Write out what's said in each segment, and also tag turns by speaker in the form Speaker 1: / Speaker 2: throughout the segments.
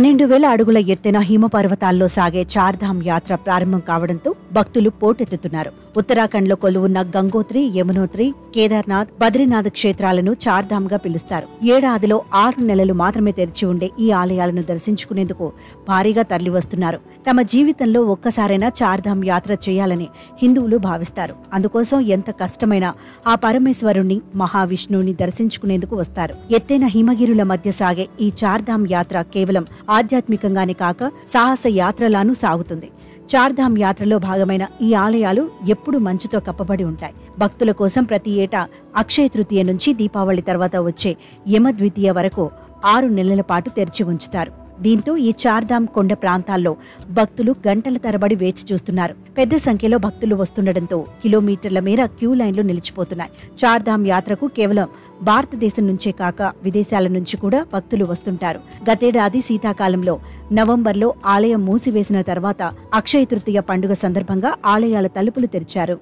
Speaker 1: 12,000 అడుగుల ఎత్తైన హిమపర్వతాల్లో సాగే చార్ధామ్ యాత్ర ప్రారంభం కావడంతో భక్తులు పోటెత్తుతున్నారు. ఉత్తరాఖండ్లో కొలువున్న గంగోత్రి, యమునోత్రి, కేదార్నాథ్, బద్రీనాథ్ క్షేత్రాలను చార్ధామ్ గా పిలుస్తారు. ఏడాదిలో 6 నెలలు మాత్రమే తెరిచి ఉండే ఈ ఆలయాలను దర్శించుకునేందుకు భారీగా తరలివస్తున్నారు. తమ జీవితంలో ఒక్కసారైనా చార్ధామ్ యాత్ర చేయాలని హిందువులు భావిస్తారు. అందుకోసం ఎంత కష్టమైనా ఆ పరమేశ్వరుణ్ణి, మహావిష్ణువుని దర్శించుకునేందుకు వస్తారు. ఎత్తైన హిమగిరుల మధ్య సాగే ఈ చార్ధామ్ యాత్ర కేవలం ఆధ్యాత్మికంగానే కాక సాహస యాత్రలానూ సాగుతుంది. చార్ధామ్ యాత్రలో భాగమైన ఈ ఆలయాలు ఎప్పుడూ మంచుతో కప్పబడి ఉంటాయి. భక్తుల కోసం ప్రతి ఏటా అక్షయ తృతీయ నుంచి దీపావళి తర్వాత వచ్చే యమద్వితీయ వరకు 6 నెలల పాటు తెరిచి ఉంచుతారు. దీంతో ఈ చార్ధామ్ కొండ ప్రాంతాల్లో భక్తులు గంటల తరబడి వేచి చూస్తున్నారు. పెద్ద సంఖ్యలో భక్తులు వస్తుండటంతో కిలోమీటర్ల మేర క్యూ లైన్లు నిలిచిపోతున్నాయి. చార్ధామ్ యాత్రకు కేవలం భారతదేశం నుంచే కాక విదేశాల నుంచి కూడా భక్తులు వస్తుంటారు. గతేడాది శీతాకాలంలో నవంబర్లో ఆలయం మూసివేసిన తర్వాత అక్షయ తృతీయ పండుగ సందర్భంగా ఆలయాల తలుపులు తెరిచారు.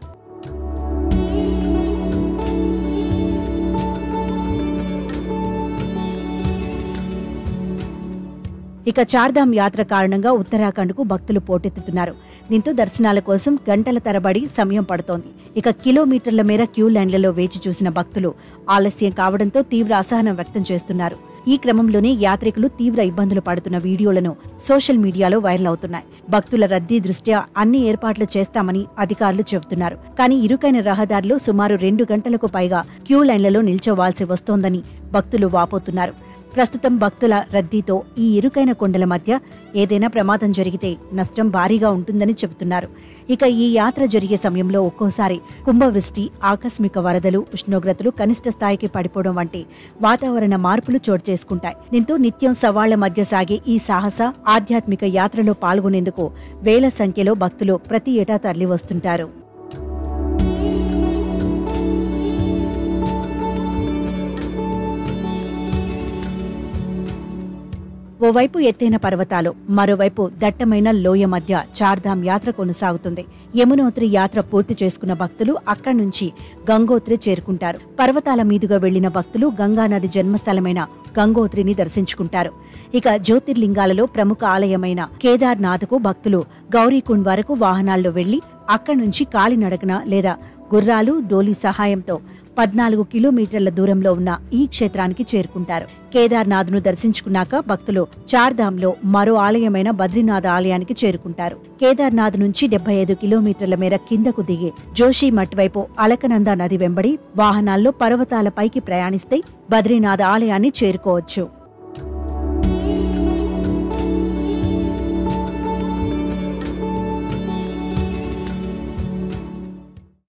Speaker 1: ఇక చార్ధామ్ యాత్ర కారణంగా ఉత్తరాఖండ్కు భక్తులు పోటెత్తుతున్నారు. దీంతో దర్శనాల కోసం గంటల తరబడి సమయం పడుతోంది. ఇక కిలోమీటర్ల మేర క్యూ లైన్లలో వేచి చూసిన భక్తులు ఆలస్యం కావడంతో తీవ్ర అసహనం వ్యక్తం చేస్తున్నారు. ఈ క్రమంలోనే యాత్రికులు తీవ్ర ఇబ్బందులు పడుతున్న వీడియోలను సోషల్ మీడియాలో వైరల్ అవుతున్నాయి. భక్తుల రద్దీ దృష్ట్యా అన్ని ఏర్పాట్లు చేస్తామని అధికారులు చెబుతున్నారు. కానీ ఇరుకైన రహదారిలో సుమారు 2 గంటలకు పైగా క్యూ లైన్లలో నిల్చోవాల్సి వస్తోందని భక్తులు వాపోతున్నారు. ప్రస్తుతం భక్తుల రద్దీతో ఈ ఇరుకైన కొండల మధ్య ఏదైనా ప్రమాదం జరిగితే నష్టం భారీగా ఉంటుందని చెబుతున్నారు. ఇక ఈ యాత్ర జరిగే సమయంలో ఒక్కోసారి కుంభవృష్టి, ఆకస్మిక వరదలు, ఉష్ణోగ్రతలు కనిష్ట స్థాయికి పడిపోవడం వంటి వాతావరణ మార్పులు చోటు చేసుకుంటాయి. దీంతో నిత్యం సవాళ్ల మధ్య సాగే ఈ సాహస ఆధ్యాత్మిక యాత్రలో పాల్గొనేందుకు వేల సంఖ్యలో భక్తులు ప్రతి ఏటా తరలివస్తుంటారు. ఓవైపు ఎత్తైన పర్వతాలు, మరోవైపు దట్టమైన లోయ మధ్య చార్ధామ్ యాత్ర కొనసాగుతుంది. యమునోత్రి యాత్ర పూర్తి చేసుకున్న భక్తులు అక్కడి నుంచి గంగోత్రి చేరుకుంటారు. పర్వతాల మీదుగా వెళ్లిన భక్తులు గంగానది జన్మస్థలమైన గంగోత్రిని దర్శించుకుంటారు. ఇక జ్యోతిర్లింగాలలో ప్రముఖ ఆలయమైన కేదార్నాథ్కు భక్తులు గౌరీకుండ్ వరకు వాహనాల్లో వెళ్లి అక్కడి నుంచి కాలినడకన లేదా గుర్రాలు, డోలీ సహాయంతో 14 కిలోమీటర్ల దూరంలో ఉన్న ఈ క్షేత్రానికి చేరుకుంటారు. కేదార్నాథ్ను దర్శించుకున్నాక భక్తులు చార్ధామ్లో మరో ఆలయమైన బద్రీనాథ్ ఆలయానికి చేరుకుంటారు. కేదార్నాథ్ నుంచి 75 కిలోమీటర్ల మేర కిందకు దిగి జోషిమఠ్ వైపు అలకనంద నది వెంబడి వాహనాల్లో పర్వతాలపైకి ప్రయాణిస్తే బద్రీనాథ్ ఆలయాన్ని చేరుకోవచ్చు.